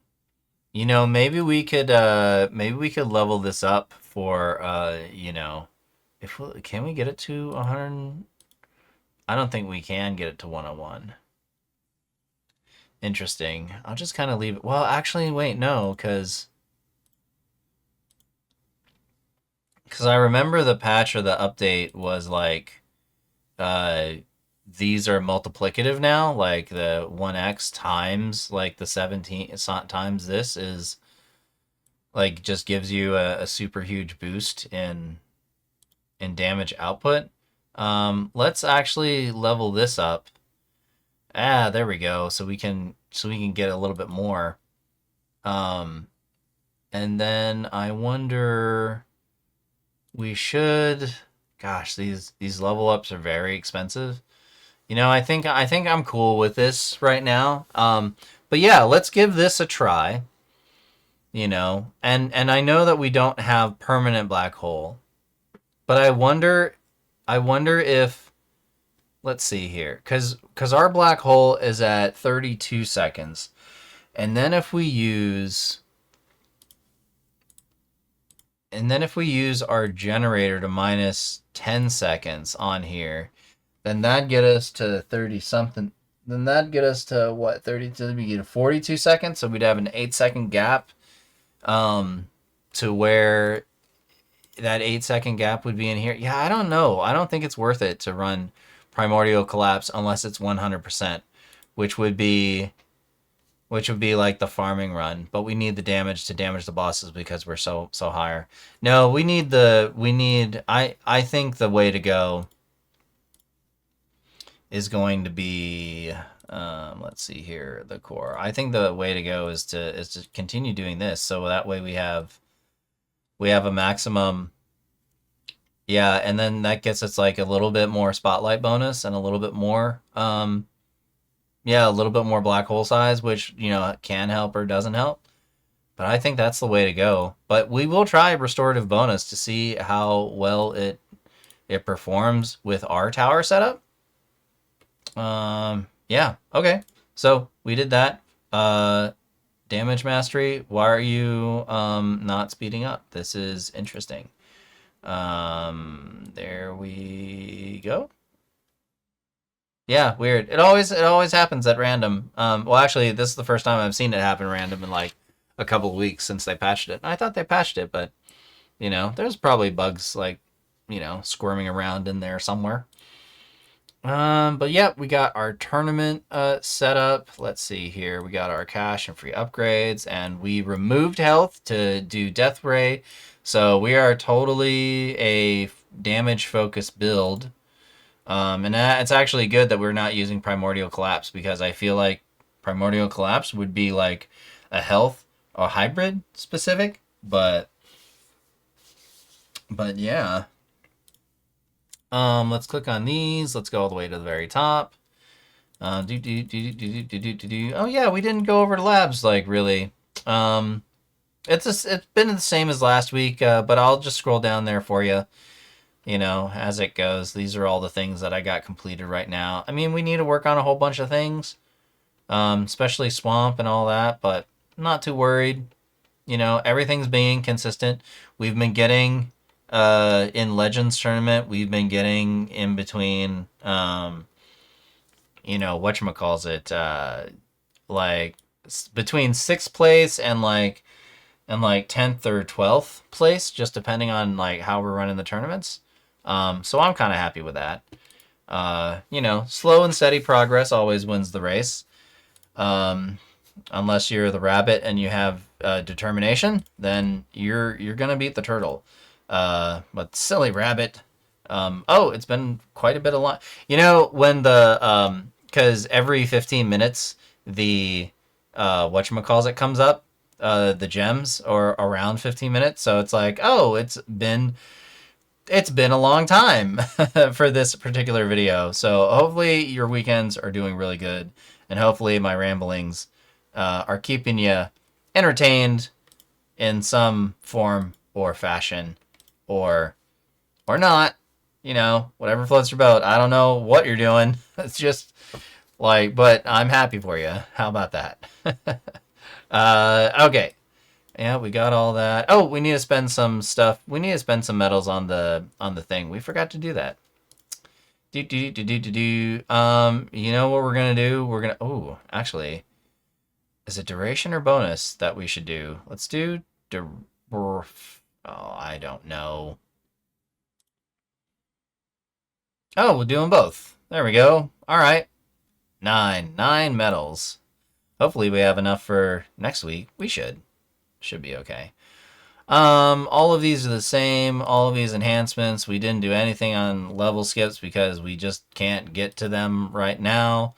Maybe we could level this up for can we get it to 100? I don't think we can get it to 101. Interesting. I'll just kind of leave it. Well, actually, wait, no, because I remember the patch or the update was like, these are multiplicative now. Like the 1x times like the 17 times this is like just gives you a super huge boost in damage output. Let's actually level this up. There we go. So we can get a little bit more. And then I wonder we should. Gosh, these level ups are very expensive. I think I'm cool with this right now. But yeah, let's give this a try. And I know that we don't have permanent black hole, but I wonder if, let's see here, because our black hole is at 32 seconds, and then if we use our generator to minus 10 seconds on here, then that'd get us to 30 something. Then that'd get us to what, 32? We get 42 seconds, so we'd have an 8-second gap, to where that 8-second gap would be in here. Yeah, I don't know. I don't think it's worth it to run Primordial Collapse unless it's 100%, which would be like the farming run. But we need the damage to damage the bosses because we're so higher. No, I think the way to go is going to be, let's see here, the core. I think the way to go is to continue doing this, so that way we have a maximum. Yeah, and then that gets us like a little bit more spotlight bonus and a little bit more, a little bit more black hole size, which can help or doesn't help. But I think that's the way to go. But we will try restorative bonus to see how well it performs with our tower setup. Yeah, okay. So we did that. Damage mastery. Why are you not speeding up? This is interesting. There we go. Yeah, weird. It always happens at random. Well, actually, this is the first time I've seen it happen random in like a couple of weeks since they patched it. I thought they patched it, but You know, there's probably bugs like, squirming around in there somewhere. But yeah, we got our tournament set up. Let's see here. We got our cash and free upgrades, and we removed health to do death ray. So we are totally a damage focused build. And it's actually good that we're not using primordial collapse, because I feel like primordial collapse would be like a health or hybrid specific, but yeah. Let's click on these. Let's go all the way to the very top. Oh yeah, we didn't go over to labs like really. It's been the same as last week, but I'll just scroll down there for you. As it goes. These are all the things that I got completed right now. I mean, we need to work on a whole bunch of things, especially swamp and all that, but I'm not too worried. Everything's being consistent. We've been getting in Legends tournament, we've been getting in between, whatchamacallit, like between 6th place and like 10th or 12th place, just depending on like how we're running the tournaments. So I'm kind of happy with that. Slow and steady progress always wins the race. Unless you're the rabbit and you have determination, then you're gonna beat the turtle. But silly rabbit. It's been quite a bit of long. When the because every 15 minutes the whatchamacallit comes up, the gems, or around 15 minutes. So it's like, it's been a long time for this particular video. So hopefully your weekends are doing really good, and hopefully my ramblings are keeping you entertained in some form or fashion, or not. Whatever floats your boat. I don't know what you're doing. It's just like, but I'm happy for you. How about that? Okay. Yeah, we got all that. Oh, we need to spend some stuff. We need to spend some medals on the thing. We forgot to do that. You know what we're gonna do? We're gonna. Oh, actually, is it duration or bonus that we should do? Let's do. Oh, I don't know. Oh, we're doing both. There we go. All right. 9 medals. Hopefully we have enough for next week. We should be okay. All of these are the same. All of these enhancements. We didn't do anything on level skips because we just can't get to them right now.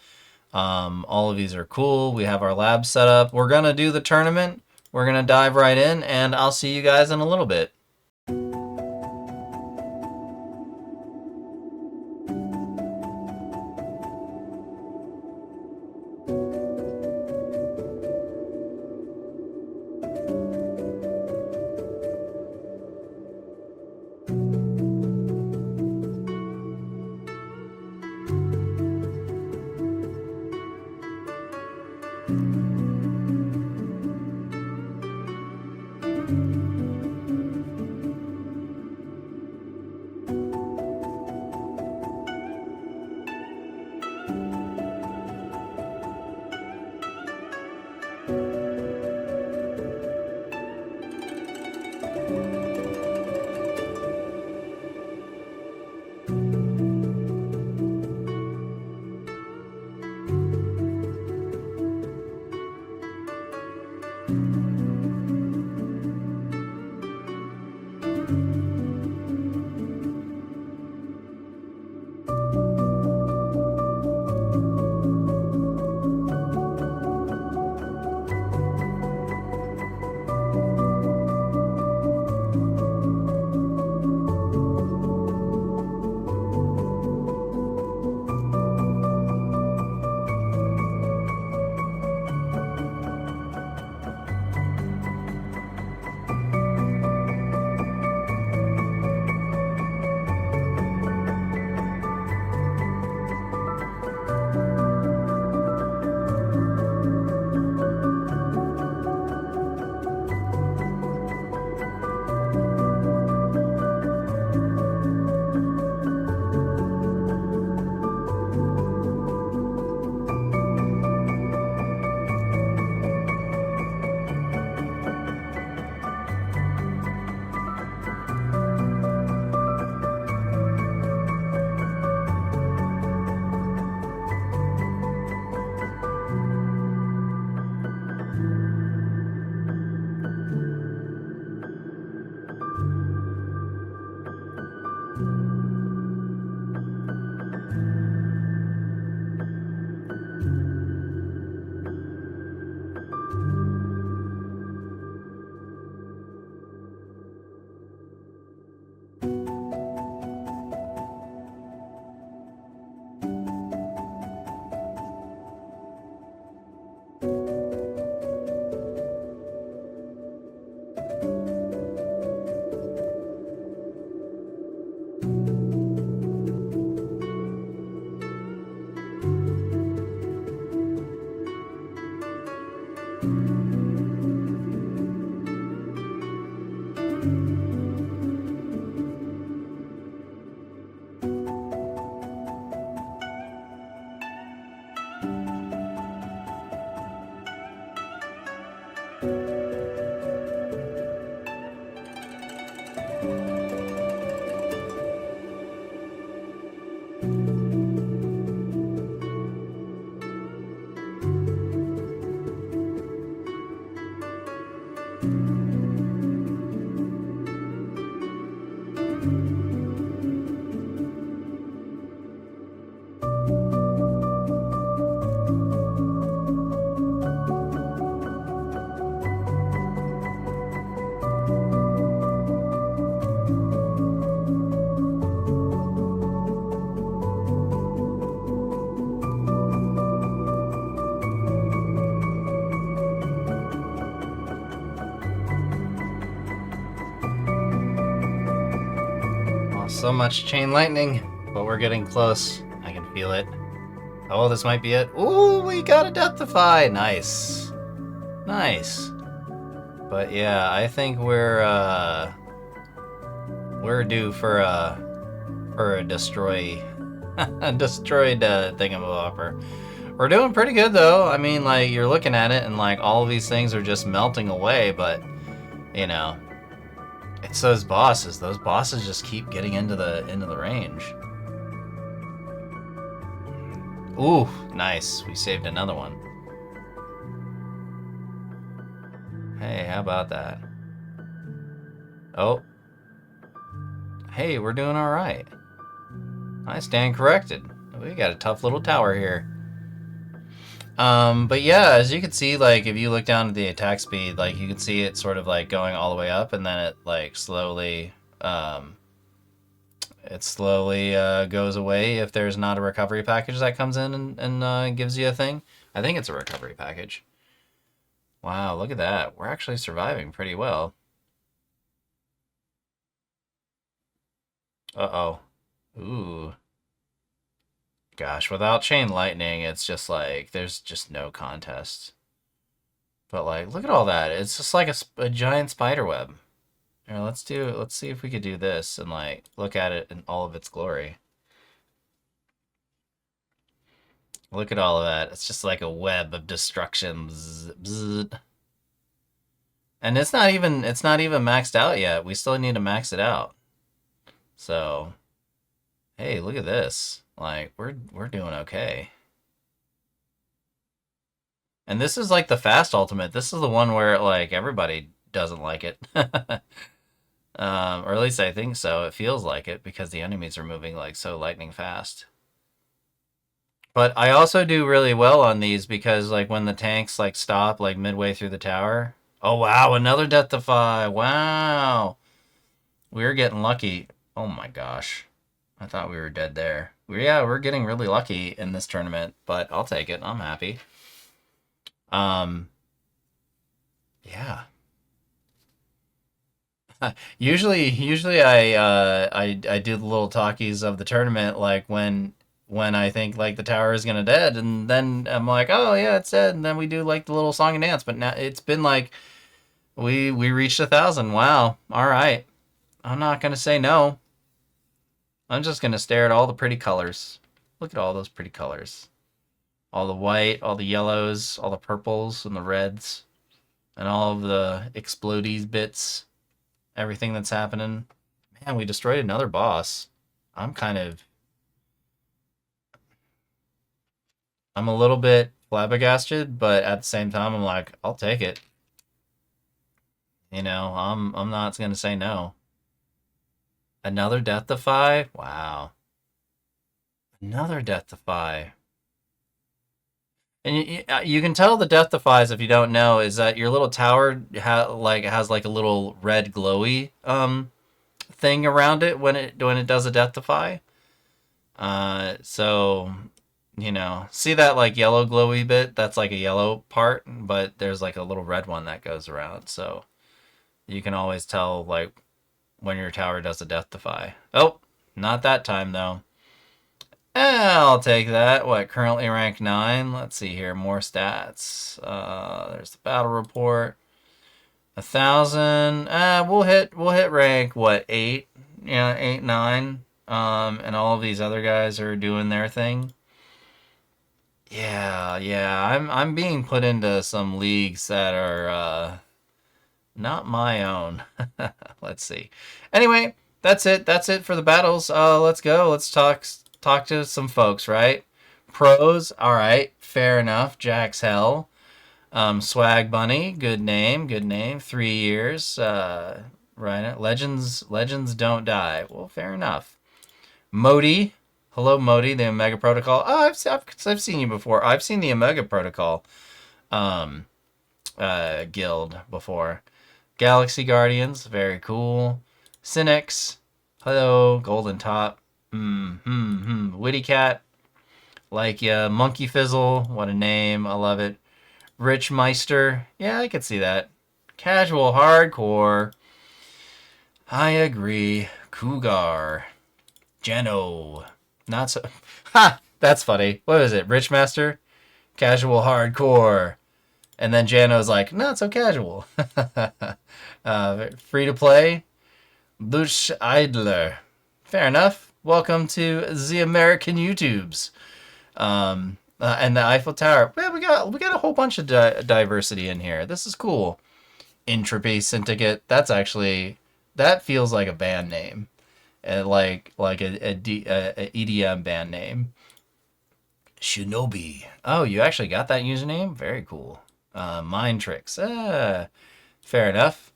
All of these are cool. We have our lab set up. We're gonna do the tournament. We're gonna dive right in, and I'll see you guys in a little bit. So much chain lightning, but we're getting close. I can feel it. Oh, this might be it. Ooh, we got a Deathify. Nice. Nice. But yeah, I think we're due for a destroyed thingamabopper. We're doing pretty good though. I mean, like, you're looking at it and like all of these things are just melting away, but you know, it's those bosses. Those bosses just keep getting into the range. Ooh, nice. We saved another one. Hey, how about that? Oh. Hey, we're doing all right. I stand corrected. We got a tough little tower here. But yeah, as you can see, like, if you look down at the attack speed, like, you can see it sort of, like, going all the way up, and then it, like, slowly goes away if there's not a recovery package that comes in and gives you a thing. I think it's a recovery package. Wow, look at that. We're actually surviving pretty well. Uh-oh. Ooh. Gosh, without chain lightning, it's just like, there's just no contest. But like, look at all that. It's just like a giant spider web. Here, let's see if we could do this and like, look at it in all of its glory. Look at all of that. It's just like a web of destruction. Bzz, bzz. And it's not even maxed out yet. We still need to max it out. So, hey, look at this. Like, we're doing okay. And this is like the fast ultimate. This is the one where like everybody doesn't like it. Or at least I think so. It feels like it because the enemies are moving like so lightning fast. But I also do really well on these because like when the tanks like stop like midway through the tower. Oh wow, another Deathify. Wow. We're getting lucky. Oh my gosh. I thought we were dead there. Yeah, we're getting really lucky in this tournament, but I'll take it. I'm happy. Yeah. Usually I do the little talkies of the tournament like when I think like the tower is gonna dead, and then I'm like, oh yeah, it's dead, and then we do like the little song and dance. But now it's been like we reached 1,000. Wow. All right. I'm not gonna say no. I'm just gonna stare at all the pretty colors. Look at all those pretty colors. All the white, all the yellows, all the purples and the reds, and all of the explodies bits. Everything that's happening. Man, we destroyed another boss. I'm a little bit flabbergasted, but at the same time, I'm like, I'll take it. You know, I'm not gonna say no. Another Deathify? Wow. Another Deathify. And you can tell the Deathifies if you don't know is that your little tower has like a little red glowy thing around it when it does a Deathify. So you know, see that like yellow glowy bit? That's like a yellow part, but there's like a little red one that goes around. So you can always tell like when your tower does a Deathify. Oh, not that time though. I'll take that. What, currently rank 9? Let's see here, more stats. There's the battle report. 1,000. We'll hit rank what, 8? Yeah, 8, 9. And all of these other guys are doing their thing. Yeah. I'm being put into some leagues that are not my own. Let's see. Anyway, that's it. That's it for the battles. Let's go. Let's talk to some folks, right? Pros, all right, fair enough. Jack's hell. Swag Bunny, good name, good name. 3 years. Right. Legends don't die. Well, fair enough. Modi. Hello, Modi, the Omega Protocol. Oh, I've seen you before. I've seen the Omega Protocol guild before. Galaxy Guardians, very cool. Cynics. Hello, Golden Top. Witty Cat. Like Monkey Fizzle. What a name. I love it. Rich Meister. Yeah, I could see that. Casual Hardcore. I agree. Cougar. Geno. Not so. Ha! That's funny. What is it? Rich Master? Casual Hardcore. And then Jano's like, not so casual. Free to play. Lush Idler. Fair enough. Welcome to the American YouTubes. And the Eiffel Tower. Well, we got a whole bunch of diversity in here. This is cool. Entropy Syndicate. That feels like a band name. Like a EDM band name. Shinobi. Oh, you actually got that username? Very cool. Mind Tricks. Fair enough.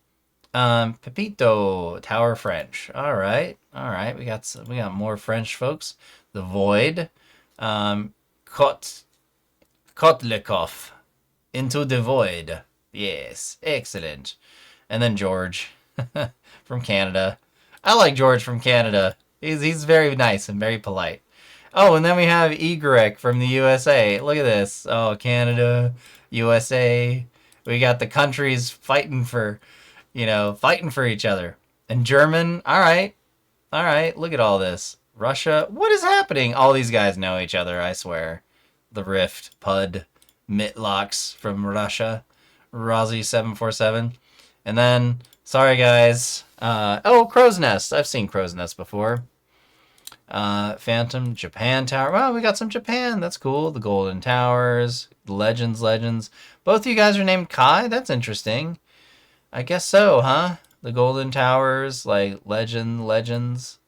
Pepito. Tower French. All right. We got more French folks. The Void. Kotlikov. Into the Void. Yes. Excellent. And then George from Canada. I like George from Canada. He's very nice and very polite. Oh, and then we have Egorek from the USA. Look at this. Oh, Canada, USA. We got the countries fighting for each other. And German. All right. Look at all this. Russia. What is happening? All these guys know each other, I swear. The Rift, Pud, Mitlocks from Russia. Rozzy747. And then, sorry guys. Crow's Nest. I've seen Crow's Nest before. Phantom, Japan Tower. Well, we got some Japan. That's cool. The Golden Towers. Legends. Both of you guys are named Kai? That's interesting. I guess so, huh? The Golden Towers, like Legends.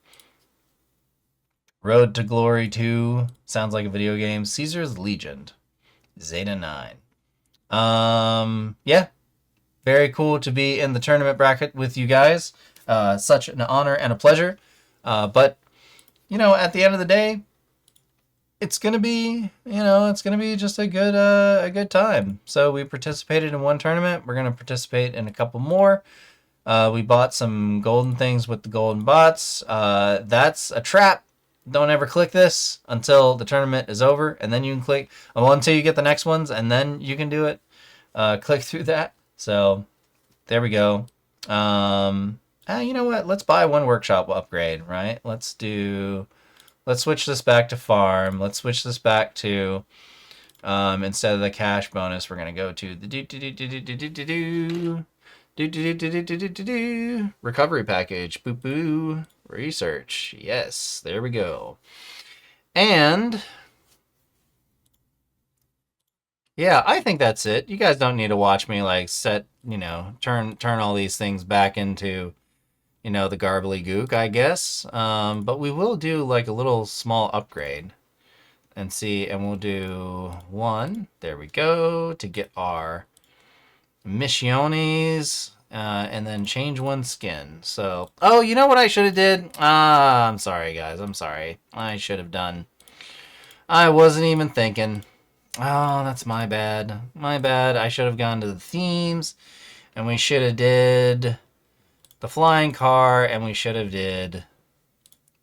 Road to Glory 2. Sounds like a video game. Caesar's Legion. Zeta 9. Yeah. Very cool to be in the tournament bracket with you guys. Such an honor and a pleasure. But, at the end of the day, it's gonna be just a good time. So we participated in one tournament. We're gonna participate in a couple more. We bought some golden things with the golden bots. That's a trap. Don't ever click this until the tournament is over, and then you can click until you get the next ones, and then you can do it. Click through that. So there we go. You know what? Let's buy one workshop upgrade, right? Let's switch this back to farm. Let's switch this back to instead of the cash bonus, we're gonna go to the recovery package. Boo boo. Research. Yes, there we go. And yeah, I think that's it. You guys don't need to watch me like turn all these things back into the garbly gook, I guess. But we will do like a little small upgrade and we'll do one. There we go, to get our missiones. And then change one skin. So, you know what I should have did? I'm sorry, guys. I'm sorry. I should have done. I wasn't even thinking. Oh, that's my bad. My bad. I should have gone to the themes, and we should have did the flying car, and we should have did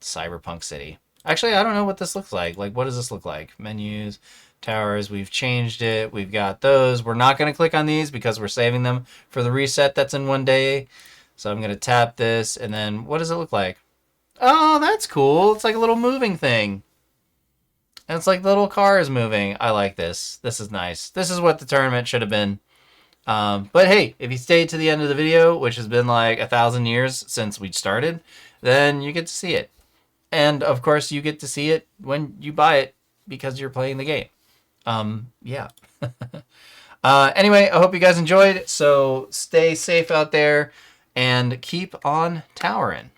Cyberpunk City. Actually, I don't know what this looks like. Like, what does this look like? Menus. Towers, we've changed it. We've got those. We're not going to click on these because we're saving them for the reset that's in one day. So I'm going to tap this, and then what does it look like? Oh, that's cool. It's like a little moving thing. And it's like the little car is moving. I like this. This is nice. This is what the tournament should have been. But hey, if you stayed to the end of the video, which has been like 1,000 years since we started, then you get to see it. And of course, you get to see it when you buy it because you're playing the game. Yeah. Anyway, I hope you guys enjoyed. So stay safe out there and keep on towering.